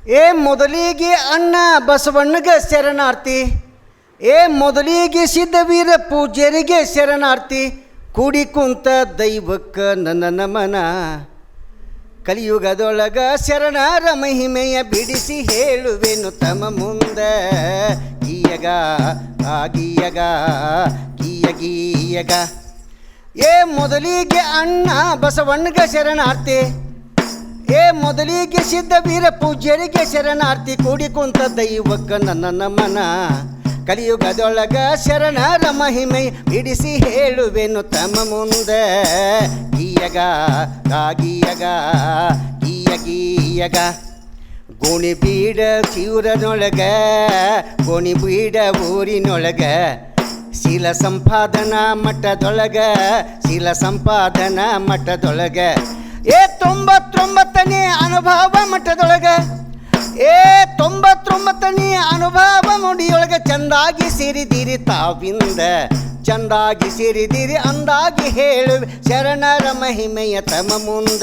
ಏ ಮೊದಲಿಗೆ ಅಣ್ಣ ಬಸವಣ್ಣಗೆ ಶರಣಾರ್ಥಿ, ಏ ಮೊದಲಿಗೆ ಸಿದ್ಧವೀರ ಪೂಜ್ಯರಿಗೆ ಶರಣಾರ್ಥಿ. ಕೂಡಿ ಕುಂತ ದೈವಕ್ಕ ನನ್ನ ನಮನ, ಕಲಿಯುಗದೊಳಗ ಶರಣರ ಮಹಿಮೆಯ ಬಿಡಿಸಿ ಹೇಳುವೆನು ತಮ್ಮ ಮುಂದ. ಗೀಯಗ ಗೀಯಗ ಗೀಯ ಗೀಯಗ. ಏ ಮೊದಲಿಗೆ ಅಣ್ಣ ಬಸವಣ್ಣಗೆ ಶರಣಾರ್ಥಿ, ಏ ಮೊದಲಿಗೆ ಸಿದ್ಧವೀರ ಪೂಜ್ಯರಿಗೆ ಶರಣಾರ್ಥಿ. ಕೂಡಿ ಕುಂತ ದೈವಕ್ಕ ನನ್ನ ನಮನ, ಕಲಿಯುಗದೊಳಗ ಶರಣರ ಮಹಿಮೆ ಬಿಡಿಸಿ ಹೇಳುವೆನು ತಮ್ಮ ಮುಂದೆ. ಗೀಯಗ ಗೀಯಗ ಗೀಯ ಗೀಯಗ. ಗೋಣಿ ಬೀಡ ಕಿಯೂರನೊಳಗ, ಗೋಣಿ ಬೀಡ ಊರಿನೊಳಗ, ಶೀಲ ಸಂಪಾದನಾ ಮಠದೊಳಗ, ಶೀಲ ಸಂಪಾದನಾ ಮಠದೊಳಗ. ಏ 99ನೇ ಅನುಭವ ಮಠದೊಳಗ, ಏ 99ನೇ ಅನುಭವ ಮುಡಿಯೊಳಗ ಚಂದಾಗಿ ಸೇರಿದಿರಿ ತಾವಿಂದ, ಚಂದಾಗಿ ಸೇರಿದಿರಿ ಅಂದಾಗಿ ಹೇಳುವೆ ಶರಣರ ಮಹಿಮೆಯ ತಮ ಮುಂದ.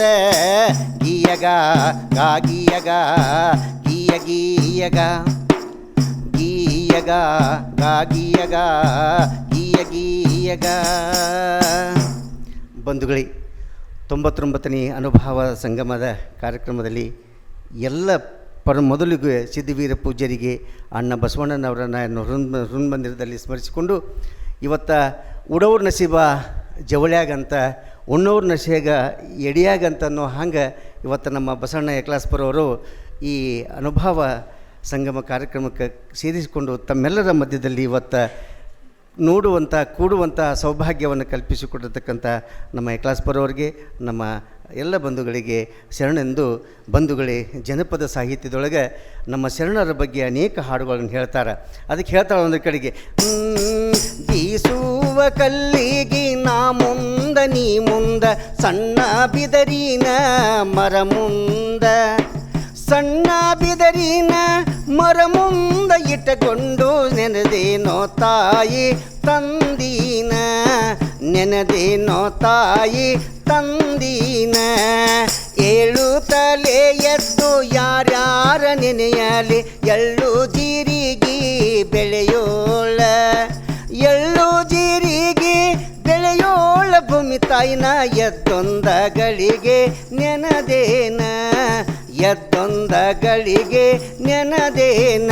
ಗೀಯಗ ಗೀಯಗ ಗೀಯ ಗೀಯಗ ಗೀಯಗ ಗೀಯಗ ಗೀಯ ಗೀಯಗ. ಬಂಧುಗಳೇ, 99ನೇ ಅನುಭವ ಸಂಗಮದ ಕಾರ್ಯಕ್ರಮದಲ್ಲಿ ಎಲ್ಲ ಮೊದಲಿಗೆ ಸಿದ್ಧವೀರ ಪೂಜ್ಯರಿಗೆ ಅಣ್ಣ ಬಸವಣ್ಣನವರನ್ನು ಹೃನ್ಮಂದಿರದಲ್ಲಿ ಸ್ಮರಿಸಿಕೊಂಡು, ಇವತ್ತ ಉಡವ್ರ ನಸೀಬ ಜವಳ್ಯಾಗಂತ ಉಣ್ಣವ್ರ ನಸೀಗ ಎಡಿಯಾಗಂತ ಅನ್ನೋ ಹಂಗೆ ಇವತ್ತು ನಮ್ಮ ಬಸವಣ್ಣ ಯಕ್ಲಾಸ್ಪುರವರು ಈ ಅನುಭವ ಸಂಗಮ ಕಾರ್ಯಕ್ರಮಕ್ಕೆ ಸೇರಿಸಿಕೊಂಡು ತಮ್ಮೆಲ್ಲರ ಮಧ್ಯದಲ್ಲಿ ಇವತ್ತು ನೋಡುವಂಥ ಕೂಡುವಂಥ ಸೌಭಾಗ್ಯವನ್ನು ಕಲ್ಪಿಸಿಕೊಟ್ಟಿರ್ತಕ್ಕಂಥ ನಮ್ಮ ಯಕ್ಲಾಸ್ಪುರವ್ರಿಗೆ, ನಮ್ಮ ಎಲ್ಲ ಬಂಧುಗಳಿಗೆ ಶರಣೆಂದು. ಬಂಧುಗಳೇ, ಜನಪದ ಸಾಹಿತ್ಯದೊಳಗೆ ನಮ್ಮ ಶರಣರ ಬಗ್ಗೆ ಅನೇಕ ಹಾಡುಗಳನ್ನು ಹೇಳ್ತಾರೆ. ಅದಕ್ಕೆ ಹೇಳ್ತಾಳೆ ಒಂದು ಕಡೆಗೆ, ಬೀಸುವ ಕಲ್ಲಿಗೆ ನಾ ಮುಂದ ನೀ ಮುಂದ, ಸಣ್ಣ ಬಿದರಿನ ಮರ ಮುಂದ, ಸಣ್ಣ ಬಿದರಿನ ಮರ ಮುಂದ ಇಟ್ಟುಕೊಂಡು ನೆನೆದೇನೋ ತಾಯಿ ತಂದೀನ, ನೆನೆದೇನೋ ತಾಯಿ ತಂದೀನ. ಏಳು ತಲೆ ಎದ್ದು ಯಾರ್ಯಾರ ನೆನೆಯಲಿ, ಎಳ್ಳು ಜೀರಿಗೆ ಬೆಳೆಯೋಳ, ಎಳ್ಳು ಜೀರಿಗೆ ಬೆಳೆಯೋಳ ಭೂಮಿ ತಾಯಿನ. ಎದ್ದೊಂದ ಗಳಿಗೆ ನೆನದೇನ, ಎದ್ದೊಂದ ಗಳಿಗೆ ನೆನದೇನ.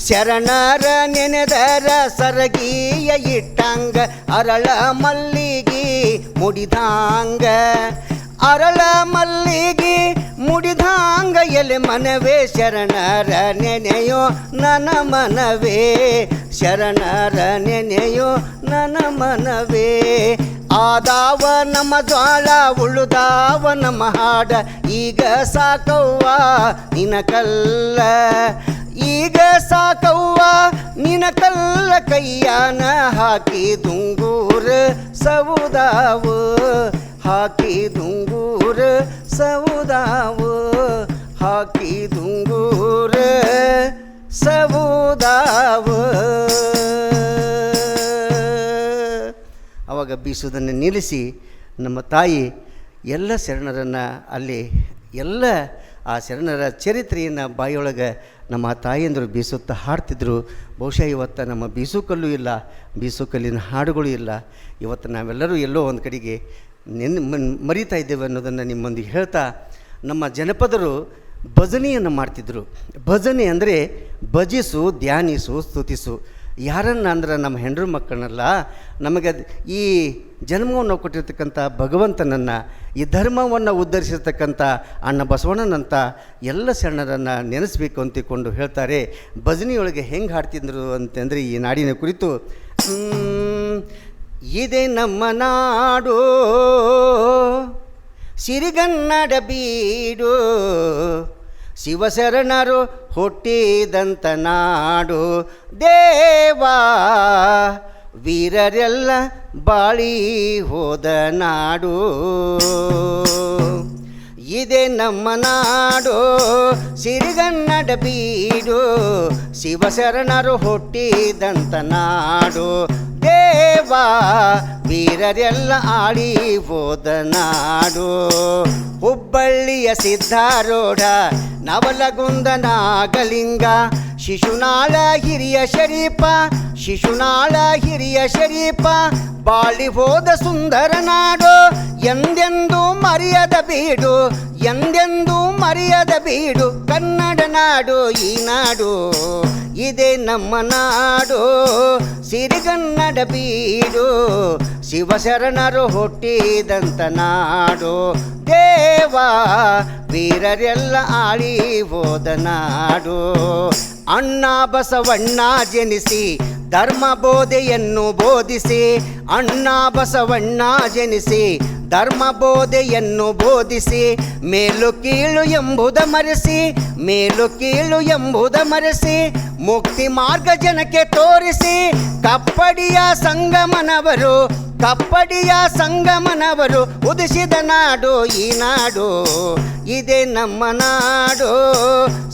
ಶರಣರ ನೆನೆದರ ಸರಗಿಯ ಇಟ್ಟಂಗ, ಅರಳ ಮಲ್ಲಿಗೆ ಮುಡಿದಾಂಗ, ಅರಳ ಮಲ್ಲಿಗೆ ಮುಡಿದಾಂಗ. ಎಲೆ ಮನವೇ ಶರಣರ ನೆನೆಯೋ ನನ್ನ ಮನವೇ, ಶರಣರ ನೆನೆಯೋ ನನ್ನ ಮನವೇ. ಆದಾವ ನಮ್ಮ ಜ್ವಾಳ ಉಳುದಾವ ನಮ್ಮ ಹಾಡ, ಈಗ ಸಾಕವ್ವ ನಿನ ಕಲ್ಲ, ಈಗ ಸಾಕವ್ವ ನಿನ ಕಲ್ಲ. ಕೈಯಾನ ಹಾಕಿ ದುಂಗೂರ ಸವುದಾವು, ಹಾಕಿ ದುಂಗೂರ ಸವುದಾವು, ಹಾಕಿ ದುಂಗೂರ ಸವುದಾವು. ಆವಾಗ ಬೀಸುವುದನ್ನು ನಿಲ್ಲಿಸಿ ನಮ್ಮ ತಾಯಿ ಎಲ್ಲ ಶರಣರನ್ನು ಅಲ್ಲಿ ಎಲ್ಲ ಆ ಶರಣರ ಚರಿತ್ರೆಯನ್ನು ಬಾಯಿಯೊಳಗೆ ನಮ್ಮ ತಾಯಿಯಂದರು ಬೀಸುತ್ತಾ ಹಾಡ್ತಿದ್ರು. ಬಹುಶಃ ಇವತ್ತು ನಮ್ಮ ಬೀಸುಕಲ್ಲು ಇಲ್ಲ, ಬೀಸುಕಲ್ಲಿನ ಹಾಡುಗಳು ಇಲ್ಲ. ಇವತ್ತು ನಾವೆಲ್ಲರೂ ಎಲ್ಲೋ ಒಂದು ಕಡೆಗೆ ಮರಿತಾ ಇದ್ದೇವೆ ಅನ್ನೋದನ್ನು ನಿಮ್ಮೊಂದಿಗೆ ಹೇಳ್ತಾ, ನಮ್ಮ ಜನಪದರು ಭಜನೆಯನ್ನು ಮಾಡ್ತಿದ್ದರು. ಭಜನೆ ಅಂದರೆ ಭಜಿಸು, ಧ್ಯಾನಿಸು, ಸ್ತುತಿಸು. ಯಾರನ್ನ ಅಂದ್ರೆ ನಮ್ಮ ಹೆಂಡ್ರು ಮಕ್ಕಳನ್ನೆಲ್ಲ, ನಮಗೆ ಈ ಜನ್ಮವನ್ನು ಕೊಟ್ಟಿರ್ತಕ್ಕಂಥ ಭಗವಂತನನ್ನು, ಈ ಧರ್ಮವನ್ನು ಉದ್ಧರಿಸಿರ್ತಕ್ಕಂಥ ಅಣ್ಣ ಬಸವಣ್ಣನಂತ ಎಲ್ಲ ಶರಣರನ್ನು ನೆನೆಸ್ಬೇಕು ಅಂತಿಕೊಂಡು ಹೇಳ್ತಾರೆ. ಭಜನೆಯೊಳಗೆ ಹೆಂಗೆ ಹಾಡ್ತಿದ್ರು ಅಂತಂದರೆ, ಈ ನಾಡಿನ ಕುರಿತು, ಇದೇ ನಮ್ಮ ನಾಡು ಸಿರಿಗನ್ನಡ ಬೀಡು, ಶಿವಶರಣರು ಹುಟ್ಟಿದಂಥ ನಾಡು, ದೇವಾ ವೀರರೆಲ್ಲ ಬಾಳಿ ಹೋದ ನಾಡು. ಇದೇ ನಮ್ಮ ನಾಡು ಸಿರಿಗನ್ನಡ ಬೀಡು, ಶಿವಶರಣರು ಹುಟ್ಟಿದಂಥ ನಾಡು, ದೇವ ವೀರರೆಲ್ಲ ಆಳಿ ಹೋದ ನಾಡು. ಹುಬ್ಬಳ್ಳಿಯ ಸಿದ್ಧಾರೂಢ, ನವಲಗುಂದ ನಾಗಲಿಂಗ, ಶಿಶುನಾಳ ಹಿರಿಯ ಶರೀಫ, ಶಿಶುನಾಳ ಹಿರಿಯ ಶರೀಫ, ಬಾಳಿ ಹೋದ ಸುಂದರ ನಾಡು. ಎಂದೆಂದೂ ಮರೆಯದ ಬೀಡು, ಎಂದೆಂದೂ ಮರೆಯದ ಬೀಡು, ಕನ್ನಡ ನಾಡು ಈ ನಾಡು. ಇದೇ ನಮ್ಮ ನಾಡು ಸಿರಿಗನ್ನಡ ಬೀಡು, ಶಿವಶರಣರು ಹುಟ್ಟಿದಂತ ನಾಡು. ದೇವ ವೀರರೆಲ್ಲ ಆಳಿ ಹೋದ ನಾಡು. ಅಣ್ಣ ಬಸವಣ್ಣ ಜನಿಸಿ ಧರ್ಮ ಬೋಧೆಯನ್ನು ಬೋಧಿಸಿ, ಅಣ್ಣ ಬಸವಣ್ಣ ಜನಿಸಿ ಧರ್ಮ ಬೋಧೆಯನ್ನು ಬೋಧಿಸಿ, ಮೇಲು ಕೀಳು ಎಂಬುದ ಮರೆಸಿ, ಮೇಲು ಕೀಳು ಎಂಬುದ ಮರೆಸಿ, ಮುಕ್ತಿ ಮಾರ್ಗ ಜನಕ್ಕೆ ತೋರಿಸಿ, ಕಪ್ಪಡಿಯ ಸಂಗಮನವರು, ಕಪ್ಪಡಿಯ ಸಂಗಮನವರು ಉದಿಸಿದ ನಾಡು ಈ ನಾಡು. ಇದೇ ನಮ್ಮ ನಾಡು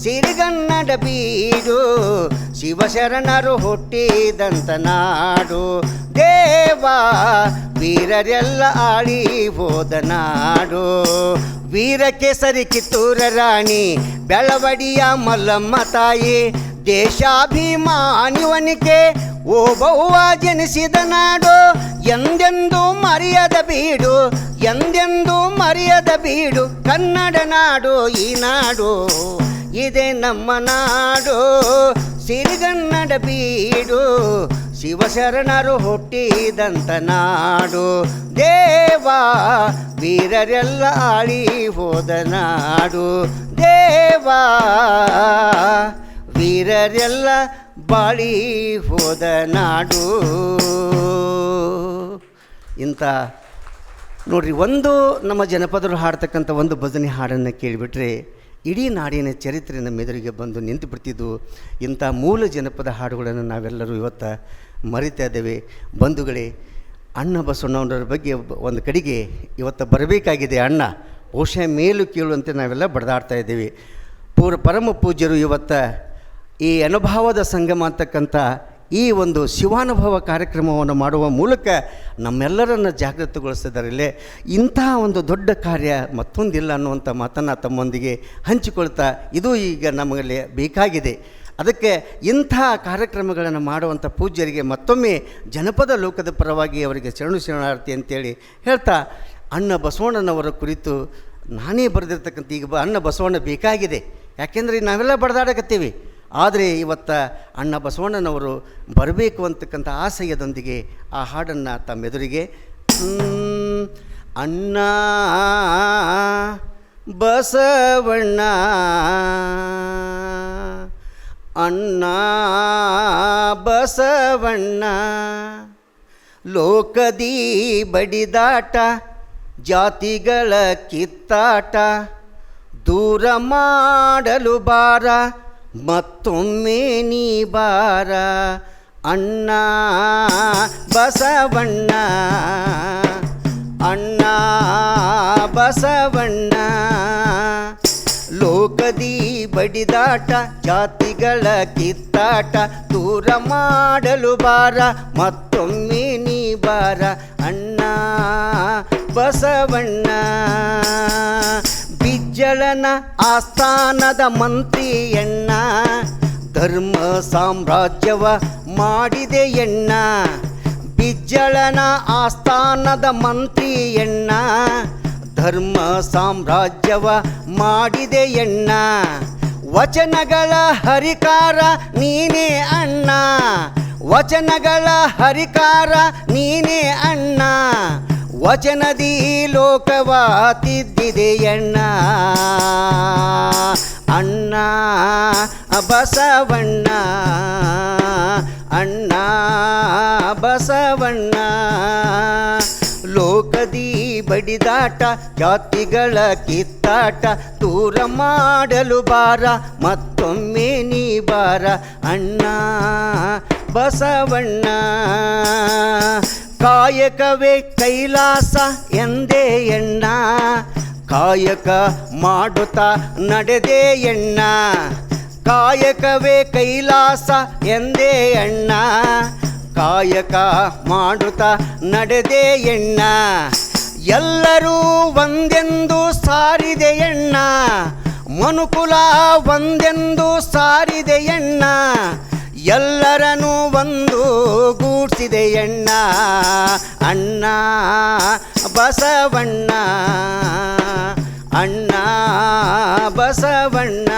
ಸಿರಿಗನ್ನಡ ಬೀಡು, ಶಿವಶರಣರು ಹುಟ್ಟಿದಂತ ನಾಡು. ದೇವ ವೀರರೆಲ್ಲ ಆಳಿ ಹೋದ ನಾಡು. ವೀರಕೇಸರಿ ಕಿತ್ತೂರ ರಾಣಿ, ಬೆಳವಡಿಯ ಮಲ್ಲಮ್ಮ ತಾಯಿ, ದೇಶಾಭಿಮಾನಿವನಿಕೆ ಓಬವ್ವ ಜನಿಸಿದ ನಾಡು. ಎಂದೆಂದೂ ಮರೆಯದ ಬೀಡು, ಎಂದೆಂದೂ ಮರೆಯದ ಬೀಡು, ಕನ್ನಡ ನಾಡು ಈ ನಾಡು. ಇದೇ ನಮ್ಮ ನಾಡು ಸಿರಿಗನ್ನಡ ಬೀಡು, ಶಿವಶರಣರು ಹುಟ್ಟಿದಂತ ನಾಡು. ದೇವ ವೀರರೆಲ್ಲ ಆಳಿ ಹೋದ ನಾಡು. ದೇವ ವೀರರೆಲ್ಲ ಬಾಳಿ ಹೋದ ನಾಡು. ಇಂಥ ನೋಡ್ರಿ, ಒಂದು ನಮ್ಮ ಜನಪದರು ಹಾಡ್ತಕ್ಕಂಥ ಒಂದು ಭಜನೆ ಹಾಡನ್ನು ಕೇಳಿಬಿಟ್ರೆ ಇಡೀ ನಾಡಿನ ಚರಿತ್ರೆ ನಮ್ಮ ಎದುರಿಗೆ ಬಂದು ನಿಂತು ಬಿಡ್ತಿದ್ದು. ಇಂಥ ಮೂಲ ಜನಪದ ಹಾಡುಗಳನ್ನು ನಾವೆಲ್ಲರೂ ಇವತ್ತು ಮರಿತಾ ಇದ್ದೇವೆ. ಬಂಧುಗಳೇ, ಅಣ್ಣ ಬಸವಣ್ಣನವರ ಬಗ್ಗೆ ಒಂದು ಕಡೆಗೆ ಇವತ್ತು ಬರಬೇಕಾಗಿದೆ. ಅಣ್ಣ ಬಹುಶಃ ಮೇಲು ಕೀಳುವಂತೆ ನಾವೆಲ್ಲ ಬಡ್ದಾಡ್ತಾ ಇದ್ದೇವೆ. ಪರಮ ಪೂಜ್ಯರು ಇವತ್ತು ಈ ಅನುಭವದ ಸಂಗಮ ಅಂತಕ್ಕಂಥ ಈ ಒಂದು ಶಿವಾನುಭವ ಕಾರ್ಯಕ್ರಮವನ್ನು ಮಾಡುವ ಮೂಲಕ ನಮ್ಮೆಲ್ಲರನ್ನು ಜಾಗೃತಗೊಳಿಸಿದ್ದಾರೆ. ಇಲ್ಲೇ ಇಂತಹ ಒಂದು ದೊಡ್ಡ ಕಾರ್ಯ ಮತ್ತೊಂದಿಲ್ಲ ಅನ್ನುವಂಥ ಮಾತನ್ನು ತಮ್ಮೊಂದಿಗೆ ಹಂಚಿಕೊಳ್ತಾ, ಇದು ಈಗ ನಮಗೆ ಬೇಕಾಗಿದೆ. ಅದಕ್ಕೆ ಇಂಥ ಕಾರ್ಯಕ್ರಮಗಳನ್ನು ಮಾಡುವಂಥ ಪೂಜ್ಯರಿಗೆ ಮತ್ತೊಮ್ಮೆ ಜನಪದ ಲೋಕದ ಪರವಾಗಿ ಅವರಿಗೆ ಶರಣಾರ್ಥಿ ಅಂತೇಳಿ ಹೇಳ್ತಾ, ಅಣ್ಣ ಬಸವಣ್ಣನವರ ಕುರಿತು ನಾನೇ ಬರೆದಿರ್ತಕ್ಕಂಥ ಈಗ ಅಣ್ಣ ಬಸವಣ್ಣ ಬೇಕಾಗಿದೆ. ಯಾಕೆಂದರೆ ನಾವೆಲ್ಲ ಬಡ್ದಾಡಕತ್ತೀವಿ. ಆದರೆ ಇವತ್ತು ಅಣ್ಣ ಬಸವಣ್ಣನವರು ಬರಬೇಕು ಅಂತಕ್ಕಂಥ ಆಶಯದೊಂದಿಗೆ ಆ ಹಾಡನ್ನು ತಮ್ಮೆದುರಿಗೆ ಅಣ್ಣ ಬಸವಣ್ಣ ಅಣ್ಣ ಬಸವಣ್ಣ ಲೋಕದಿ ಬಡಿದಾಟ ಜಾತಿಗಳ ಕಿತ್ತಾಟ ದೂರ ಮಾಡಲು ಬಾರ ಮತ್ತೊಮ್ಮೆ ನೀ ಬಾರ ಅಣ್ಣ ಬಸವಣ್ಣ ಅಣ್ಣ ಬಸವಣ್ಣ ಲೋಕದಿ ಬಡಿದಾಟ ಜಾತಿಗಳ ಕಿತ್ತಾಟ ದೂರ ಮಾಡಲು ಬಾರ ಮತ್ತೊಮ್ಮೆ ನೀ ಬಾರ ಅಣ್ಣ ಬಸವಣ್ಣ ಬಿಜ್ಜಳನ ಆಸ್ಥಾನದ ಮಂತ್ರಿಯಣ್ಣ ಧರ್ಮ ಸಾಮ್ರಾಜ್ಯವ ಮಾಡಿದೆ ಎಣ್ಣ ಬಿಜ್ಜಳನ ಆಸ್ಥಾನದ ಮಂತ್ರಿಯಣ್ಣ ಧರ್ಮ ಸಾಮ್ರಾಜ್ಯವ ಮಾಡಿದೆ ಎಣ್ಣ ವಚನಗಳ ಹರಿಕಾರ ನೀನೇ ಅಣ್ಣ ವಚನಗಳ ಹರಿಕಾರ ನೀನೇ ಅಣ್ಣ ವಚನದಿ ಲೋಕವ ತಿದ್ದಿದೆ ಎಣ್ಣ ಅಣ್ಣ ಬಸವಣ್ಣ ಅಣ್ಣ ಬಸವಣ್ಣ ಲೋಕದಿ ಬಡಿದಾಟ ಜಾತಿಗಳ ಕಿತ್ತಾಟ ದೂರ ಮಾಡಲು ಬಾರ ಮತ್ತೊಮ್ಮೆ ನೀ ಬಾರ ಅಣ್ಣ ಬಸವಣ್ಣ ಕಾಯಕವೇ ಕೈಲಾಸ ಎಂದೇ ಎಣ್ಣ ಕಾಯಕ ಮಾಡುತ್ತಾ ನಡೆದೇ ಎಣ್ಣ ಕಾಯಕವೇ ಕೈಲಾಸ ಎಂದೇ ಅಣ್ಣ ಕಾಯಕ ಮಾಡುತ್ತಾ ನಡೆದೆ ಎಣ್ಣ, ಎಲ್ಲರೂ ಒಂದೆಂದು ಸಾರಿದೆ ಎಣ್ಣ, ಮನುಕುಲ ಒಂದೆಂದು ಸಾರಿದೆ ಎಣ್ಣ, ಎಲ್ಲರನ್ನು ಒಂದು ಗೂಡಿಸಿದೆ ಎಣ್ಣ. ಅಣ್ಣ ಬಸವಣ್ಣ, ಅಣ್ಣ ಬಸವಣ್ಣ,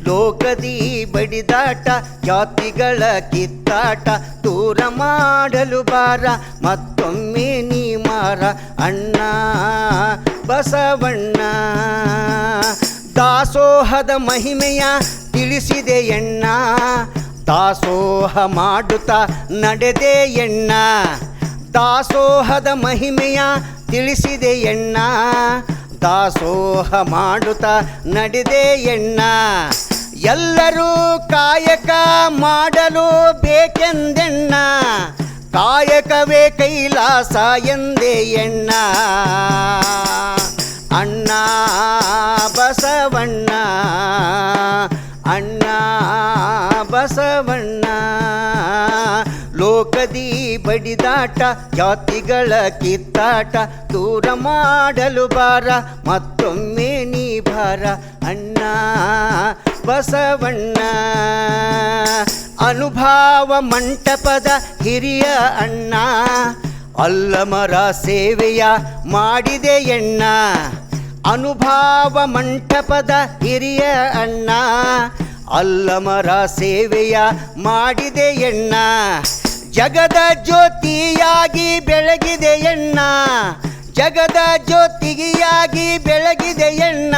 ಲೋಕದಿ ಬಡಿದಾಟ ಜಾತಿಗಳ ಕಿತ್ತಾಟ ದೂರ ಮಾಡಲು ಬಾರ, ಮತ್ತೊಮ್ಮೆ ನೀ ಮಾರ ಅಣ್ಣ ಬಸವಣ್ಣ. ದಾಸೋಹದ ಮಹಿಮೆಯ ತಿಳಿಸಿದೆ ಎಣ್ಣ, ದಾಸೋಹ ಮಾಡುತ್ತಾ ನಡೆದೆ ಎಣ್ಣ, ದಾಸೋಹದ ಮಹಿಮೆಯ ತಿಳಿಸಿದೆ ಎಣ್ಣ, ದಾಸೋಹ ಮಾಡುತ್ತಾ ನಡೆದೆ ಎಣ್ಣ, ಎಲ್ಲರೂ ಕಾಯಕ ಮಾಡಲು ಬೇಕೆಂದೆಣ್ಣ, ಕಾಯಕವೇ ಕೈಲಾಸ ಎಂದೇ ಎಣ್ಣ. ಅಣ್ಣ ಬಸವಣ್ಣ, ಅಣ್ಣ ಬಸವಣ್ಣ, ಲೋಕದಿ ಬಡಿದಾಟ ಜಾತಿಗಳ ಕಿತ್ತಾಟ ದೂರ ಮಾಡಲು ಬಾರ, ಮತ್ತೊಮ್ಮೆ ನೀ ಬಾರ ಅಣ್ಣ ಬಸವಣ್ಣ. ಅನುಭವ ಮಂಟಪದ ಹಿರಿಯ ಅಣ್ಣ, ಅಲ್ಲಮರ ಸೇವೆಯ ಮಾಡಿದೆ ಎಣ್ಣ, ಅನುಭವ ಮಂಟಪದ ಹಿರಿಯ ಅಣ್ಣ, ಅಲ್ಲಮರ ಸೇವೆಯ ಮಾಡಿದೆ ಎಣ್ಣ, ಜಗದ ಜ್ಯೋತಿಯಾಗಿ ಬೆಳಗಿದೆ ಎಣ್ಣ, ಜಗದ ಜ್ಯೋತಿಯಾಗಿ ಬೆಳಗಿದೆ ಎಣ್ಣ,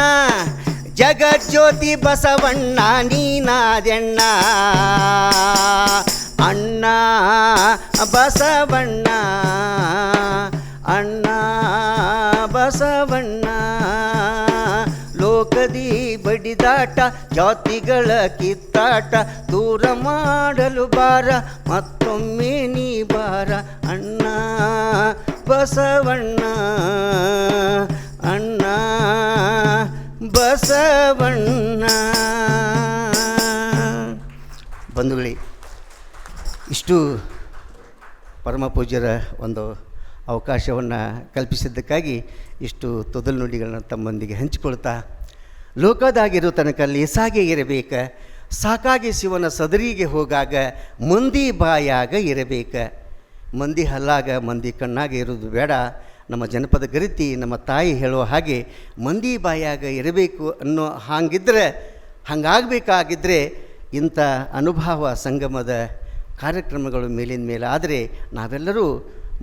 ಜಗಜ್ಯೋತಿ ಬಸವಣ್ಣ ನೀನಾದೆಣ್ಣ. ಅಣ್ಣ ಬಸವಣ್ಣ, ಅಣ್ಣ ಬಸವಣ್ಣ, ಲೋಕದಿ ಬಡಿದಾಟ ಜಾತಿಗಳ ಕಿತ್ತಾಟ ದೂರ ಮಾಡಲು ಬಾರ, ಮತ್ತೊಮ್ಮೆ ನೀ ಬಾರ ಅಣ್ಣ ಬಸವಣ್ಣ, ಅಣ್ಣ ಬಸವಣ್ಣ. ಬಂಧುಗಳೇ, ಇಷ್ಟು ಪರಮ ಪೂಜ್ಯರ ಒಂದು ಅವಕಾಶವನ್ನು ಕಲ್ಪಿಸಿದ್ದಕ್ಕಾಗಿ ಇಷ್ಟು ತೊದಲು ನುಡಿಗಳನ್ನ ತಮ್ಮೊಂದಿಗೆ ಹಂಚಿಕೊಳ್ತಾ, ಲೋಕದಾಗಿರೋ ತನಕ ಲೇಸಾಗೆ ಇರಬೇಕ, ಸಾಕಾಗಿ ಶಿವನ ಸದರಿಗೆ ಹೋಗಾಗ ಮಂದಿ ಬಾಯಾಗ ಇರಬೇಕ, ಮಂದಿ ಹಲ್ಲಾಗ ಮಂದಿ ಕಣ್ಣಾಗ ಇರೋದು ಬೇಡ. ನಮ್ಮ ಜನಪದ ಗರಿತಿ ನಮ್ಮ ತಾಯಿ ಹೇಳೋ ಹಾಗೆ ಮಂದಿ ಬಾಯಾಗ ಇರಬೇಕು ಅನ್ನೋ ಹಾಗಿದ್ದರೆ, ಹಾಗಾಗಬೇಕಾಗಿದ್ದರೆ ಇಂಥ ಅನುಭವ ಸಂಗಮದ ಕಾರ್ಯಕ್ರಮಗಳು ಮೇಲಿನ ಮೇಲೆ ಆದರೆ ನಾವೆಲ್ಲರೂ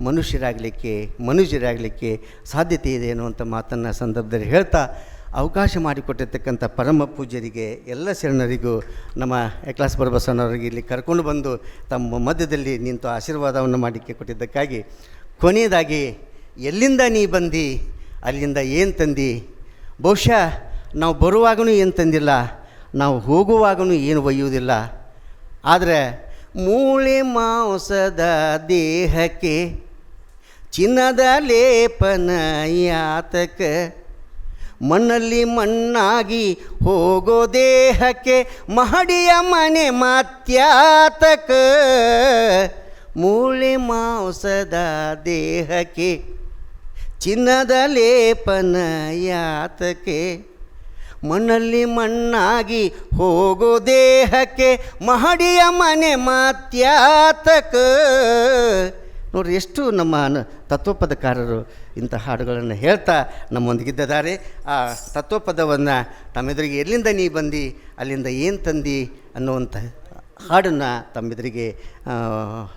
ಮನುಷ್ಯರಾಗಲಿಕ್ಕೆ ಸಾಧ್ಯತೆ ಇದೆ ಅನ್ನುವಂಥ ಮಾತನ್ನು ಸಂದರ್ಭದಲ್ಲಿ ಹೇಳ್ತಾ, ಅವಕಾಶ ಮಾಡಿಕೊಟ್ಟಿರ್ತಕ್ಕಂಥ ಪರಮ ಪೂಜ್ಯರಿಗೆ ಎಲ್ಲ ಶರಣರಿಗೂ ನಮ್ಮ ಎಕ್ಲಾಸ್ ಬಸವಣ್ಣವರಿಗೆ ಇಲ್ಲಿ ಕರ್ಕೊಂಡು ಬಂದು ತಮ್ಮ ಮಧ್ಯದಲ್ಲಿ ನಿಂತು ಆಶೀರ್ವಾದವನ್ನು ಮಾಡಲಿಕ್ಕೆ ಕೊಟ್ಟಿದ್ದಕ್ಕಾಗಿ, ಕೊನೆಯದಾಗಿ ಎಲ್ಲಿಂದ ನೀ ಬಂದಿ ಅಲ್ಲಿಂದ ಏನು ತಂದಿ, ಬಹುಶಃ ನಾವು ಬರುವಾಗೂ ಏನು ತಂದಿಲ್ಲ, ನಾವು ಹೋಗುವಾಗೂ ಏನು ಒಯ್ಯುವುದಿಲ್ಲ, ಆದರೆ ಮೂಳೆ ಮಾಂಸದ ದೇಹಕ್ಕೆ ಚಿನ್ನದ ಲೇಪನ ಯಾತಕ, ಮಣ್ಣಲ್ಲಿ ಮಣ್ಣಾಗಿ ಹೋಗೋ ದೇಹಕ್ಕೆ ಮಹಡಿಯ ಮನೆ ಮಾತ್ಯಾತಕ, ಮೂಳೆ ಮಾಂಸದ ದೇಹಕ್ಕೆ ಚಿನ್ನದ ಲೇಪನ ಯಾತಕೆ, ಮಣ್ಣಲ್ಲಿ ಮಣ್ಣಾಗಿ ಹೋಗೋ ದೇಹಕ್ಕೆ ಮಹಡಿಯ ಮನೆ ಮಾತ್ಯಾತಕ. ನೋಡ್ರಿ, ಎಷ್ಟು ನಮ್ಮ ತತ್ವಪದಕಾರರು ಇಂಥ ಹಾಡುಗಳನ್ನು ಹೇಳ್ತಾ ನಮ್ಮೊಂದಿಗಿದ್ದಾರೆ. ಆ ತತ್ವಪದವನ್ನು ತಮ್ಮೆದುರಿಗೆ ಎಲ್ಲಿಂದ ನೀ ಬಂದು ಅಲ್ಲಿಂದ ಏನು ತಂದಿ ಅನ್ನುವಂಥ ಹಾಡನ್ನು ತಮ್ಮೆದುರಿಗೆ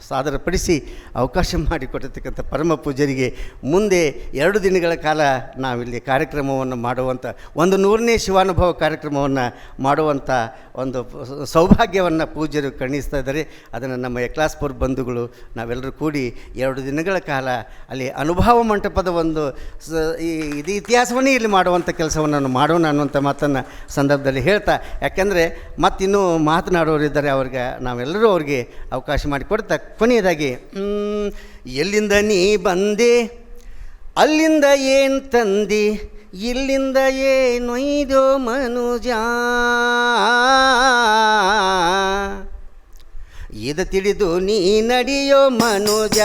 ಸಾದರಪಡಿಸಿ ಅವಕಾಶ ಮಾಡಿಕೊಟ್ಟಿರ್ತಕ್ಕಂಥ ಪರಮ ಪೂಜ್ಯರಿಗೆ ಮುಂದೆ 2 ದಿನಗಳ ಕಾಲ ನಾವಿಲ್ಲಿ ಕಾರ್ಯಕ್ರಮವನ್ನು ಮಾಡುವಂಥ, ಒಂದು 100ನೇ ಶಿವಾನುಭವ ಕಾರ್ಯಕ್ರಮವನ್ನು ಮಾಡುವಂಥ ಒಂದು ಸೌಭಾಗ್ಯವನ್ನು ಪೂಜ್ಯರು ಕರುಣಿಸ್ತಾ ಇದ್ದಾರೆ. ಅದನ್ನು ನಮ್ಮ ಎಕ್ಲಾಸ್ಪುರ್ ಬಂಧುಗಳು ನಾವೆಲ್ಲರೂ ಕೂಡಿ 2 ದಿನಗಳ ಕಾಲ ಅಲ್ಲಿ ಅನುಭವ ಮಂಟಪದ ಒಂದು ಇದು ಇತಿಹಾಸವನ್ನೇ ಇಲ್ಲಿ ಮಾಡುವಂಥ ಕೆಲಸವನ್ನು ಮಾಡೋಣ ಅನ್ನುವಂಥ ಮಾತನ್ನು ಸಂದರ್ಭದಲ್ಲಿ ಹೇಳ್ತಾ, ಯಾಕೆಂದರೆ ಮತ್ತಿನ್ನೂ ಮಾತನಾಡೋರಿದ್ದಾರೆ, ಅವ್ರಿಗೆ ನಾವೆಲ್ಲರೂ ಅವ್ರಿಗೆ ಅವಕಾಶ ಮಾಡಿಕೊಡ್ತಾ ಕೊನೆಯದಾಗಿ, ಎಲ್ಲಿಂದ ನೀ ಬಂದೆ ಅಲ್ಲಿಂದ ಏನು ತಂದಿ, ಇಲ್ಲಿಂದ ಏನೊಯ್ದೋ ಮನುಜ, ಇದು ತಿಳಿದು ನೀ ನಡೆಯೋ ಮನುಜ,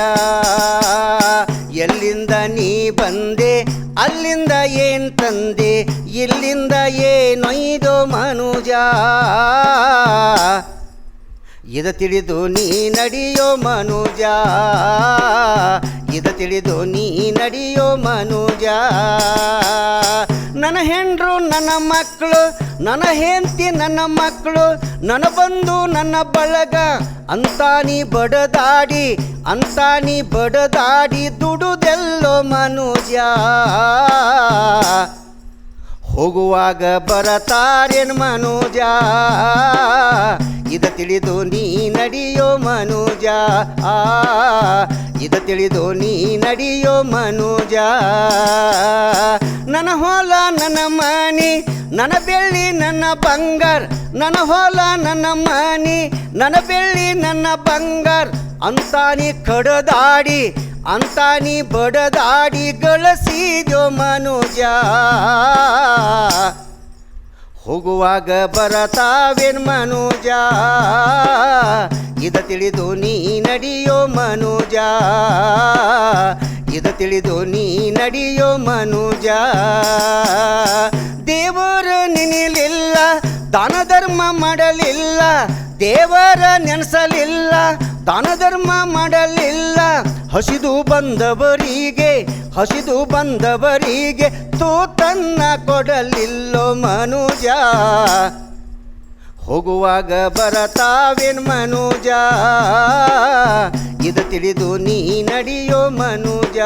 ಎಲ್ಲಿಂದ ನೀ ಬಂದೆ ಅಲ್ಲಿಂದ ಏನ್ ತಂದೆ, ಇಲ್ಲಿಂದ ಏನೊಯ್ದೋ ಮನುಜ. ಇದು ತಿಳಿದು ನೀ ನಡೆಯೋ ಮನುಜ, ಇದು ತಿಳಿದು ನೀ ನಡೆಯೋ ಮನುಜ. ನನ್ನ ಹೆಂಡ್ರು ನನ್ನ ಮಕ್ಕಳು, ನನ್ನ ಹೆಂಡತಿ ನನ್ನ ಮಕ್ಕಳು, ನನ್ನ ಬಂಧು ನನ್ನ ಬಳಗ ಅಂತ ನೀ ಬಡದಾಡಿ, ಅಂತ ನೀ ಬಡದಾಡಿ ದುಡುದೆಲ್ಲೋ ಮನುಜ. ಹೋಗುವಾಗ ಬರತಾರೇನ್ ಮನುಜ, ಇದು ತಿಳಿದು ನೀ ನಡೆಯೋ ಮನುಜ, ಇದು ತಿಳಿದು ನೀ ನಡೆಯೋ ಮನುಜ. ನನ್ನ ಹೊಲ ನನ್ನ ಮನೆ ನನ್ನ ಬೆಳ್ಳಿ ನನ್ನ ಬಂಗಾರ, ನನ್ನ ಹೊಲ ನನ್ನ ಮನೆ ನನ್ನ ಬೆಳ್ಳಿ ನನ್ನ ಬಂಗಾರ ಅಂತ ನೀ ಕಡದಾಡಿ, ಅಂತ ನೀ ಬಡದಾಡಿ ಗಳಿಸಿದೋ ಮನುಜ. ಹೋಗುವಾಗ ಬರತಾವೇನ್ ಮನುಜ, ಇದು ತಿಳಿದು ನೀ ನಡೆಯೋ ಮನುಜ, ಇದು ತಿಳಿದು ನೀ ನಡೆಯೋ ಮನುಜ. ದೇವರ ನೆನೆಯಲಿಲ್ಲ, ದಾನ ಧರ್ಮ ಮಾಡಲಿಲ್ಲ, ದೇವರ ನೆನೆಸಲಿಲ್ಲ, ದಾನ ಧರ್ಮ ಮಾಡಲಿಲ್ಲ. ಹಸಿದು ಬಂದವರಿಗೆ, ಹಸಿದು ಬಂದವರಿಗೆ ತೂತನ್ನ ಕೊಡಲಿಲ್ಲೋ ಮನುಜ. ಹೋಗುವಾಗ ಬರತಾವೇನ್ ಮನುಜ, ಇದು ತಿಳಿದು ನೀ ನಡೆಯೋ ಮನುಜ,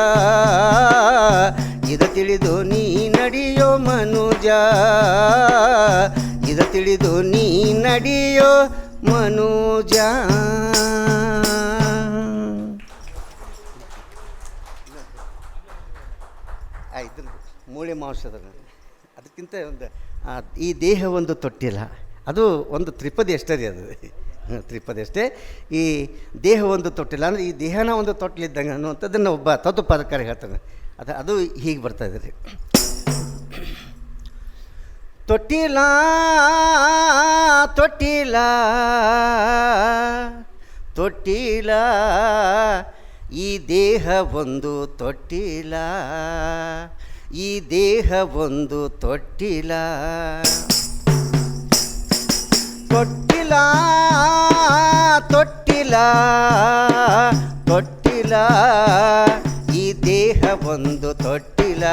ಇದು ತಿಳಿದು ನೀ ನಡೆಯೋ ಮನುಜ, ಇದು ತಿಳಿದು ನೀ ನಡೆಯೋ ಮನುಜ. ಆಯ್ತು, ಮೂಳೆ ಮಾಂಸದ ಅದಕ್ಕಿಂತ ಒಂದು ಈ ದೇಹ ಒಂದು ತೊಟ್ಟಿಲ್ಲ, ಅದು ಒಂದು ತ್ರಿಪದಿ ಅಷ್ಟೇ ರೀ, ಅದು ತ್ರಿಪದಿ ಅಷ್ಟೇ. ಈ ದೇಹ ಒಂದು ತೊಟ್ಟಿಲ್ಲ ಅಂದರೆ ಈ ದೇಹನ ಒಂದು ತೊಟ್ಟಿಲಿದ್ದಂಗೆ ಅನ್ನುವಂಥದ್ದನ್ನು ಒಬ್ಬ ತತ್ವಪಾದಕಾರ ಹೇಳ್ತಾನೆ. ಅದು ಹೀಗೆ ಬರ್ತಾಯಿದೆ ರೀ. ತೊಟ್ಟಿಲ ತೊಟ್ಟಿಲ ತೊಟ್ಟಿಲ, ಈ ದೇಹ ಒಂದು ತೊಟ್ಟಿಲ, ಈ ದೇಹ ಒಂದು ತೊಟ್ಟಿಲ. ತೊಟ್ಟಿಲ ತೊಟ್ಟಿಲ ತೊಟ್ಟಿಲ, ಈ ದೇಹ ಒಂದು ತೊಟ್ಟಿಲ,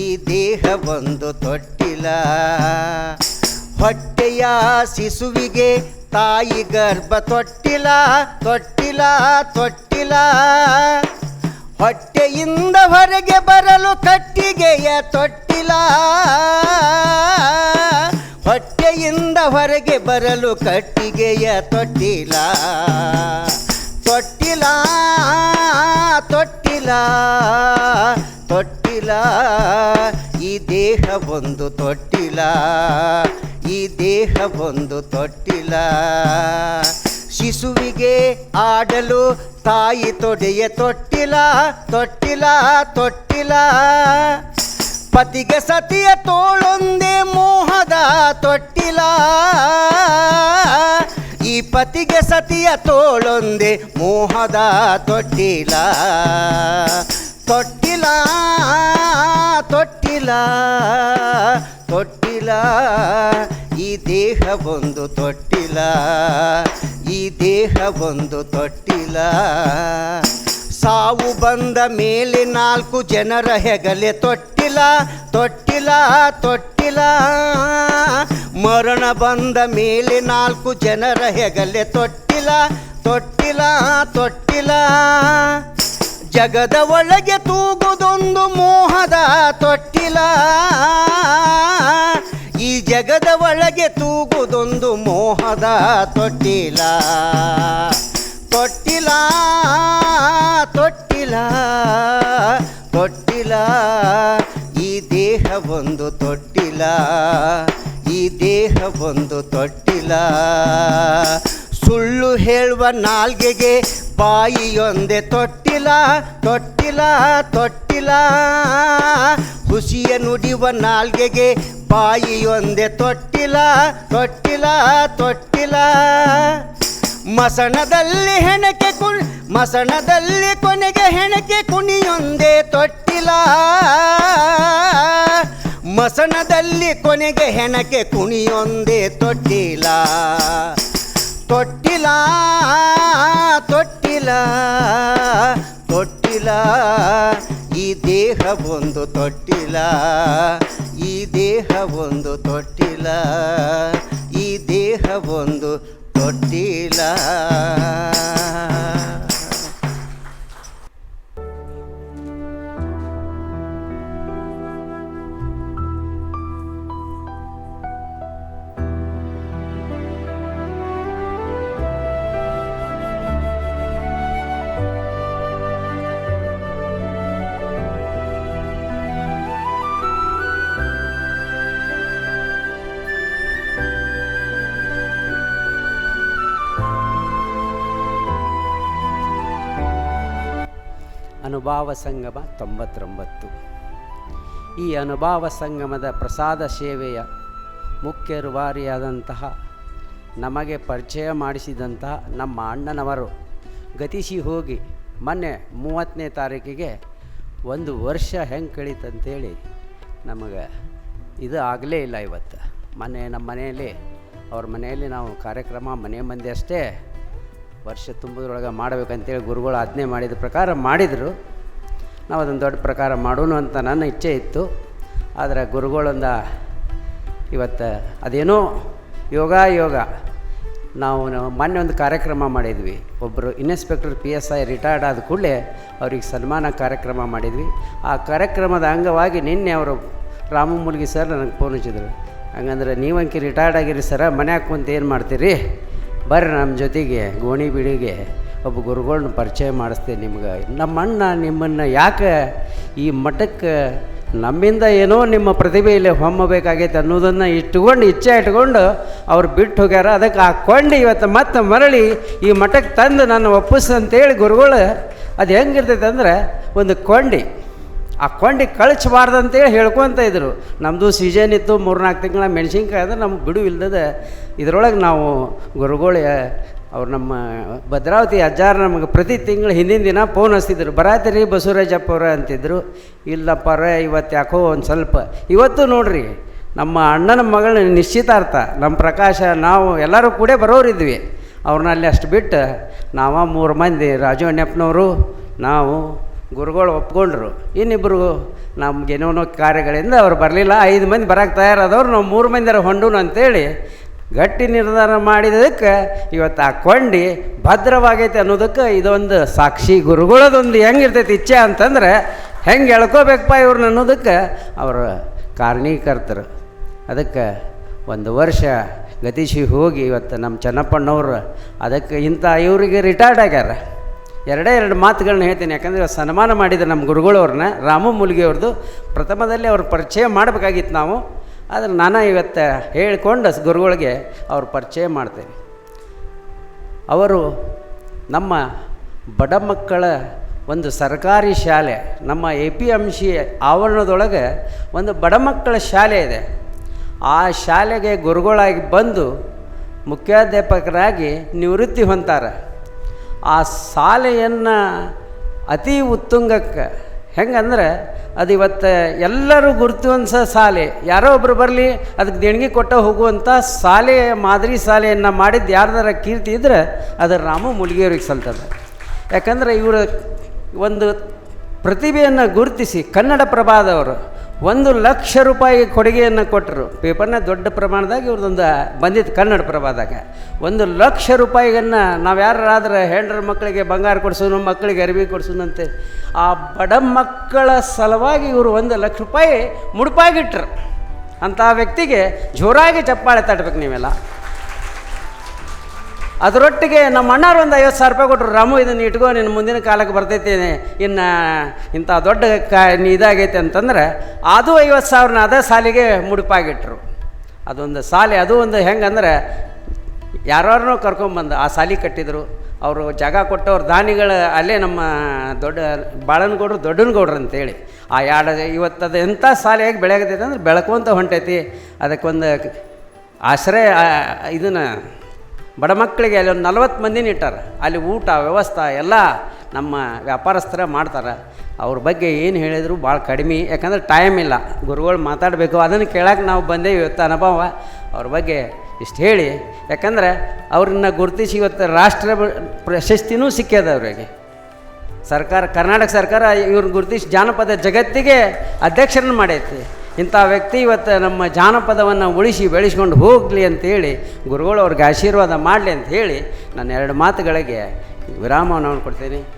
ಈ ದೇಹ ಒಂದು ತೊಟ್ಟಿಲ. ಹೊಟ್ಟೆಯ ಶಿಶುವಿಗೆ ತಾಯಿ ಗರ್ಭ ತೊಟ್ಟಿಲ, ತೊಟ್ಟಿಲ ತೊಟ್ಟಿಲ. ಹೊಟ್ಟೆಯಿಂದ ಹೊರಗೆ ಬರಲು ಕಟ್ಟಿಗೆಯ ತೊಟ್ಟಿಲ, ಹೊಟ್ಟೆಯಿಂದ ಹೊರಗೆ ಬರಲು ಕಟ್ಟಿಗೆಯ ತೊಟ್ಟಿಲ. ತೊಟ್ಟಿಲ ತೊಟ್ಟಿಲ ತೊಟ್ಟಿಲ, ಈ ದೇಹ ಒಂದು ತೊಟ್ಟಿಲ, ಈ ದೇಹ ಒಂದು ತೊಟ್ಟಿಲ. ಶಿಶುವಿಗೆ ಆಡಲು ತಾಯಿ ತೊಡೆಯ ತೊಟ್ಟಿಲ, ತೊಟ್ಟಿಲ ತೊಟ್ಟಿಲ. ಪತಿಗೆ ಸತಿಯ ತೋಳೊಂದೇ ಮೋಹದ ತೊಟ್ಟಿಲ, ಈ ಪತಿಗೆ ಸತಿಯ ತೋಳೊಂದೇ ಮೋಹದ ತೊಟ್ಟಿಲ. ತೊಟ್ಟಿಲ ತೊಟ್ಟಿಲ ತೊಟ್ಟಿಲ, ಈ ದೇಹ ಒಂದು ತೊಟ್ಟಿಲ, ಈ ದೇಹ ಒಂದು ತೊಟ್ಟಿಲ. ಸಾವು ಬಂದ ಮೇಲೆ 4 ಜನರ ಹೆಗಲೆ ತೊಟ್ಟಿಲ, ತೊಟ್ಟಿಲ ತೊಟ್ಟಿಲ. ಮರಣ ಬಂದ ಮೇಲೆ 4 ಜನರ ಹೆಗಲೆ ತೊಟ್ಟಿಲ, ತೊಟ್ಟಿಲ ತೊಟ್ಟಿಲ. ಜಗದ ಒಳಗೆ ತೂಗುದೊಂದು ಮೋಹದ ತೊಟ್ಟಿಲ, ಈ ಜಗದ ಒಳಗೆ ತೂಗುದೊಂದು ಮೋಹದ ತೊಟ್ಟಿಲ. ತೊಟ್ಟಿಲ ತೊಟ್ಟಿಲ ತೊಟ್ಟಿಲ, ಈ ದೇಹ ಒಂದು ತೊಟ್ಟಿಲ, ಈ ದೇಹ ಒಂದು ತೊಟ್ಟಿಲ. ಸುಳ್ಳು ಹೇಳುವ ನಾಲ್ಗೆಗೆ ಬಾಯಿಯೊಂದೇ ತೊಟ್ಟಿಲ, ತೊಟ್ಟಿಲ ತೊಟ್ಟಿಲ. ಹುಸಿಯ ನುಡಿಯುವ ನಾಲ್ಗೆಗೆ ಬಾಯಿಯೊಂದೇ ತೊಟ್ಟಿಲ, ತೊಟ್ಟಿಲ ತೊಟ್ಟಿಲ. ಮಸಣದಲ್ಲಿ ಕೊನೆಗೆ ಹೆಣಕೆ ಕುಣಿಯೊಂದೇ ತೊಟ್ಟಿಲ. ಮಸಣದಲ್ಲಿ ಕೊನೆಗೆ ಹೆಣಕೆ ಕುಣಿಯೊಂದೇ ತೊಟ್ಟಿಲ. ತೊಟ್ಟಿಲ ತೊಟ್ಟಿಲ ತೊಟ್ಟಿಲ ಈ ದೇಹ ಒಂದು ತೊಟ್ಟಿಲ. ಈ ದೇಹ ಒಂದು ತೊಟ್ಟಿಲ. ಈ ದೇಹ ಒಂದು ತೊಟ್ಟಿಲ. ಅನುಭಾವ ಸಂಗಮ 99. ಈ ಅನುಭಾವ ಸಂಗಮದ ಪ್ರಸಾದ ಸೇವೆಯ ಮುಖ್ಯ ರೂವಾರಿಯಾದಂತಹ ನಮಗೆ ಪರಿಚಯ ಮಾಡಿಸಿದಂತಹ ನಮ್ಮ ಅಣ್ಣನವರು ಗತಿಸಿ ಹೋಗಿ ಮೊನ್ನೆ 30ನೇ ತಾರೀಕಿಗೆ 1 ವರ್ಷ ಹೆಂಗೆ ಕಳೀತಂತೇಳಿ ನಮಗೆ ಇದು ಆಗಲೇ ಇಲ್ಲ. ಇವತ್ತು ಮೊನ್ನೆ ನಮ್ಮ ಮನೆಯಲ್ಲಿ ಅವ್ರ ಮನೆಯಲ್ಲಿ ನಾವು ಕಾರ್ಯಕ್ರಮ ಮನೆ ಮಂದಿ ಅಷ್ಟೇ ವರ್ಷ ತುಂಬುದ್ರೊಳಗೆ ಮಾಡಬೇಕಂತೇಳಿ ಗುರುಗಳು ಆಜ್ಞೆ ಮಾಡಿದ ಪ್ರಕಾರ ಮಾಡಿದರು. ನಾವು ಅದನ್ನು ದೊಡ್ಡ ಪ್ರಕಾರ ಮಾಡೋಣ ಅಂತ ನನ್ನ ಇಚ್ಛೆ ಇತ್ತು. ಆದರೆ ಗುರುಗಳೊಂದ ಇವತ್ತು ಅದೇನೋ ಯೋಗ ನಾವು ಮೊನ್ನೆ ಒಂದು ಕಾರ್ಯಕ್ರಮ ಮಾಡಿದ್ವಿ. ಒಬ್ಬರು ಇನ್ಸ್ಪೆಕ್ಟರ್ PSI ರಿಟೈರ್ಡ್ ಆದ ಕೂಡಲೇ ಅವ್ರಿಗೆ ಸನ್ಮಾನ ಕಾರ್ಯಕ್ರಮ ಮಾಡಿದ್ವಿ. ಆ ಕಾರ್ಯಕ್ರಮದ ಅಂಗವಾಗಿ ನಿನ್ನೆ ಅವರು ರಾಮು ಮುಲ್ಗಿ ಸರ್ ನನಗೆ ಫೋನ್ ಹಚ್ಚಿದ್ರು. ಹಂಗಂದ್ರೆ ನೀವಂಕಿ ರಿಟೈರ್ಡ್ ಆಗಿರಿ ಸರ, ಮನ್ಯಾಗ ಕುಂತು ಏನು ಮಾಡ್ತೀರಿ, ಬರ್ರಿ ನಮ್ಮ ಜೊತೆಗೆ ಗೋಣಿ ಬೀಡಿಗೆ ಒಬ್ಬ ಗುರುಗಳನ್ನ ಪರಿಚಯ ಮಾಡಿಸ್ತೇನೆ ನಿಮ್ಗೆ. ನಮ್ಮ ಅಣ್ಣ ನಿಮ್ಮನ್ನು ಯಾಕೆ ಈ ಮಠಕ್ಕೆ ನಮ್ಮಿಂದ ಏನೋ ನಿಮ್ಮ ಪ್ರತಿಭೆಯಲ್ಲಿ ಹೊಮ್ಮಬೇಕಾಗೈತೆ ಅನ್ನೋದನ್ನು ಇಚ್ಛೆ ಇಟ್ಕೊಂಡು ಅವ್ರು ಬಿಟ್ಟು ಹೋಗ್ಯಾರ. ಅದಕ್ಕೆ ಆ ಕೊಂಡಿ ಇವತ್ತು ಮತ್ತೆ ಮರಳಿ ಈ ಮಠಕ್ಕೆ ತಂದು ನಾನು ಒಪ್ಪಿಸಂತೇಳಿ ಗುರುಗಳು ಅದು ಹೆಂಗಿರ್ತೈತೆ ಅಂದರೆ ಒಂದು ಕೊಂಡಿ, ಆ ಕೊಂಡಿ ಕಳಿಸ್ಬಾರ್ದು ಅಂತೇಳಿ ಹೇಳ್ಕೊತ ಇದ್ರು. ನಮ್ಮದು ಸೀಸನ್ ಇತ್ತು, 3-4 ತಿಂಗಳ ಮೆಣಸಿನ್ಕಾಯಿ ಅಂದರೆ ನಮ್ಗೆ ಬಿಡು ಇಲ್ಲದ ಇದರೊಳಗೆ ನಾವು ಗುರುಗಳು ಅವ್ರು ನಮ್ಮ ಭದ್ರಾವತಿ ಅಜ್ಜಾರು ನಮಗೆ ಪ್ರತಿ ತಿಂಗಳು ಹಿಂದಿನ ದಿನ ಫೋನ್ ಹಚ್ತಿದ್ರು, ಬರಾತಿರಿ ಬಸವರಾಜಪ್ಪ ಅವ್ರ ಅಂತಿದ್ರು. ಇಲ್ಲಪ್ಪ ಇವತ್ತು ಯಾಕೋ ಒಂದು ಸ್ವಲ್ಪ ಇವತ್ತು ನೋಡ್ರಿ ನಮ್ಮ ಅಣ್ಣನ ಮಗಳ ನಿಶ್ಚಿತಾರ್ಥ ನಮ್ಮ ಪ್ರಕಾಶ ನಾವು ಎಲ್ಲರೂ ಕೂಡ ಬರೋರಿದ್ವಿ. ಅವ್ರನ್ನ ಅಲ್ಲಿ ಅಷ್ಟು ಬಿಟ್ಟು ನಾವು 3 ಮಂದಿ ರಾಜು ಅಣ್ಣಪ್ಪನವರು ನಾವು ಗುರುಗಳು ಒಪ್ಕೊಂಡ್ರು. ಇನ್ನಿಬ್ಬರು ನಮಗೇನೋ ಕಾರ್ಯಗಳಿಂದ ಅವ್ರು ಬರಲಿಲ್ಲ. 5 ಮಂದಿ ಬರೋಕ್ಕೆ ತಯಾರಾದವ್ರು ನಾವು 3 ಮಂದಿರ ಹೊಂಡೂನು ಅಂತೇಳಿ ಗಟ್ಟಿ ನಿರ್ಧಾರ ಮಾಡಿದ್ದಕ್ಕೆ ಇವತ್ತು ಆ ಕೊಂಡಿ ಭದ್ರವಾಗೈತೆ ಅನ್ನೋದಕ್ಕೆ ಇದೊಂದು ಸಾಕ್ಷಿ. ಗುರುಗಳದೊಂದು ಹೆಂಗಿರ್ತೈತಿ ಇಚ್ಛೆ ಅಂತಂದ್ರೆ ಹೆಂಗೆ ಎಳ್ಕೋಬೇಕಪ್ಪ ಇವ್ರನ್ನ ಅನ್ನೋದಕ್ಕೆ ಅವರು ಕಾರಣೀಕರ್ತರು. ಅದಕ್ಕೆ 1 ವರ್ಷ ಗತಿಸಿ ಹೋಗಿ ಇವತ್ತು ನಮ್ಮ ಚೆನ್ನಪ್ಪಣ್ಣವ್ರು ಅದಕ್ಕೆ ಇಂಥ ಇವರಿಗೆ ರಿಟೈರ್ಡ್ ಆಗ್ಯಾರ. 2 ಮಾತುಗಳನ್ನ ಹೇಳ್ತೀನಿ. ಯಾಕಂದರೆ ಸನ್ಮಾನ ಮಾಡಿದ ನಮ್ಮ ಗುರುಗಳವ್ರನ್ನ ರಾಮು ಮುಲ್ಗಿ ಅವ್ರದ್ದು ಪ್ರಥಮದಲ್ಲಿ ಅವ್ರ ಪರಿಚಯ ಮಾಡಬೇಕಾಗಿತ್ತು ನಾವು. ಆದರೆ ನಾನು ಇವತ್ತು ಹೇಳಿಕೊಂಡು ಗುರುಗಳಿಗೆ ಅವ್ರ ಪರಿಚಯ ಮಾಡ್ತೇನೆ. ಅವರು ನಮ್ಮ ಬಡ ಮಕ್ಕಳ ಒಂದು ಸರ್ಕಾರಿ ಶಾಲೆ, ನಮ್ಮ APMC ಆವರಣದೊಳಗೆ ಒಂದು ಬಡ ಮಕ್ಕಳ ಶಾಲೆ ಇದೆ. ಆ ಶಾಲೆಗೆ ಗುರುಗಳಾಗಿ ಬಂದು ಮುಖ್ಯಾಧ್ಯಾಪಕರಾಗಿ ನಿವೃತ್ತಿ ಹೊಂತಾರೆ. ಆ ಶಾಲೆಯನ್ನು ಅತಿ ಉತ್ತುಂಗಕ್ಕೆ ಹೆಂಗಂದ್ರೆ ಅದು ಇವತ್ತು ಎಲ್ಲರೂ ಗುರುತಿಸುವಂಥ ಶಾಲೆ. ಯಾರೋ ಒಬ್ಬರು ಬರಲಿ ಅದಕ್ಕೆ ದೇಣಿಗೆ ಕೊಟ್ಟ ಹೋಗುವಂಥ ಶಾಲೆ, ಮಾದರಿ ಶಾಲೆಯನ್ನು ಮಾಡಿದ್ದು ಯಾರ್ದಾರ ಕೀರ್ತಿ ಇದ್ದರೆ ಅದು ರಾಮು ಮುಲ್ಗಿಯವ್ರಿಗೆ ಸಲ್ತದೆ. ಯಾಕಂದರೆ ಇವರ ಒಂದು ಪ್ರತಿಭೆಯನ್ನು ಗುರುತಿಸಿ ಕನ್ನಡ ಪ್ರಭಾದವರು 1,00,000 ರೂಪಾಯಿ ಕೊಡುಗೆಯನ್ನು ಕೊಟ್ಟರು. ಪೇಪರ್ನ ದೊಡ್ಡ ಪ್ರಮಾಣದಾಗ ಇವ್ರದ್ದೊಂದು ಬಂದಿತ್ತು ಕನ್ನಡ ಪ್ರಭಾದಾಗ. 1,00,000 ರೂಪಾಯಿಗನ್ನು ನಾವು ಯಾರಾದ್ರೆ ಹೆಂಡ್ರ ಮಕ್ಕಳಿಗೆ ಬಂಗಾರ ಕೊಡ್ಸೋನು, ಮಕ್ಕಳಿಗೆ ಅರಿವಿ ಕೊಡ್ಸೋನಂತೆ ಆ ಬಡ ಮಕ್ಕಳ ಸಲುವಾಗಿ ಇವರು 1,00,000 ರೂಪಾಯಿ ಮುಡುಪಾಗಿಟ್ರು. ಅಂಥ ವ್ಯಕ್ತಿಗೆ ಜೋರಾಗಿ ಚಪ್ಪಾಳೆ ತಟ್ಟಬೇಕು ನೀವೆಲ್ಲ. ಅದರೊಟ್ಟಿಗೆ ನಮ್ಮ ಅಣ್ಣಾರು ಒಂದು 50,000 ರೂಪಾಯಿ ಕೊಟ್ಟರು. ರಾಮು ಇದನ್ನು ಇಟ್ಕೋ, ನಿನ್ನ ಮುಂದಿನ ಕಾಲಕ್ಕೆ ಬರ್ತೈತಿ, ಇನ್ನು ಇಂಥ ದೊಡ್ಡ ಇದಾಗೈತೆ ಅಂತಂದ್ರೆ ಅದು 50,000ನ ಅದೇ ಸಾಲಿಗೆ ಮುಡುಪಾಗಿಟ್ರು. ಅದೊಂದು ಶಾಲೆ, ಅದು ಒಂದು ಹೆಂಗಂದ್ರೆ ಯಾರನ್ನೋ ಕರ್ಕೊಂಬಂದು ಆ ಶಾಲೆ ಕಟ್ಟಿದರು. ಅವರು ಜಾಗ ಕೊಟ್ಟವ್ರು ದಾನಿಗಳು ಅಲ್ಲೇ ನಮ್ಮ ದೊಡ್ಡ ಬಾಳನಗೌಡ್ರು ದೊಡ್ಡನಗೌಡ್ರು ಅಂತೇಳಿ ಆ ಇವತ್ತು ಅದು ಎಂಥ ಶಾಲೆಯಾಗಿ ಬೆಳೆಯಕತ್ತೈತೆ ಅಂದ್ರೆ ಬೆಳಕೊಂತ ಹೊಂಟೈತಿ. ಅದಕ್ಕೊಂದು ಆಶ್ರಯ ಇದನ್ನು ಬಡ ಮಕ್ಕಳಿಗೆ ಅಲ್ಲಿ ಒಂದು 40 ಮಂದಿನ ಇಟ್ಟಾರ. ಅಲ್ಲಿ ಊಟ ವ್ಯವಸ್ಥೆ ಎಲ್ಲ ನಮ್ಮ ವ್ಯಾಪಾರಸ್ಥರ ಮಾಡ್ತಾರೆ. ಅವ್ರ ಬಗ್ಗೆ ಏನು ಹೇಳಿದ್ರು ಭಾಳ ಕಡಿಮೆ, ಯಾಕಂದ್ರೆ ಟೈಮ್ ಇಲ್ಲ, ಗುರುಗಳು ಮಾತಾಡಬೇಕು, ಅದನ್ನು ಕೇಳಕ್ಕೆ ನಾವು ಬಂದೇವಿ. ಇವತ್ತು ಅನುಭವ ಅವ್ರ ಬಗ್ಗೆ ಇಷ್ಟು ಹೇಳಿ, ಯಾಕಂದ್ರೆ ಅವ್ರನ್ನ ಗುರುತಿಸಿ ಇವತ್ತು ರಾಷ್ಟ್ರ ಪ್ರಶಸ್ತಿನೂ ಸಿಕ್ಕ್ಯದ ಅವರಿಗೆ. ಸರ್ಕಾರ, ಕರ್ನಾಟಕ ಸರ್ಕಾರ ಇವ್ರನ್ನ ಗುರುತಿಸಿ ಜಾನಪದ ಜಗತ್ತಿಗೆ ಅಧ್ಯಕ್ಷರನ್ನು ಮಾಡೈತಿ. ಇಂಥ ವ್ಯಕ್ತಿ ಇವತ್ತು ನಮ್ಮ ಜಾನಪದವನ್ನು ಉಳಿಸಿ ಬೆಳೆಸ್ಕೊಂಡು ಹೋಗಲಿ ಅಂತೇಳಿ ಗುರುಗಳು ಅವ್ರಿಗೆ ಆಶೀರ್ವಾದ ಮಾಡಲಿ ಅಂತ ಹೇಳಿ ನಾನು 2 ಮಾತುಗಳಿಗೆ ವಿರಾಮವನ್ನು ಕೊಡ್ತೀನಿ.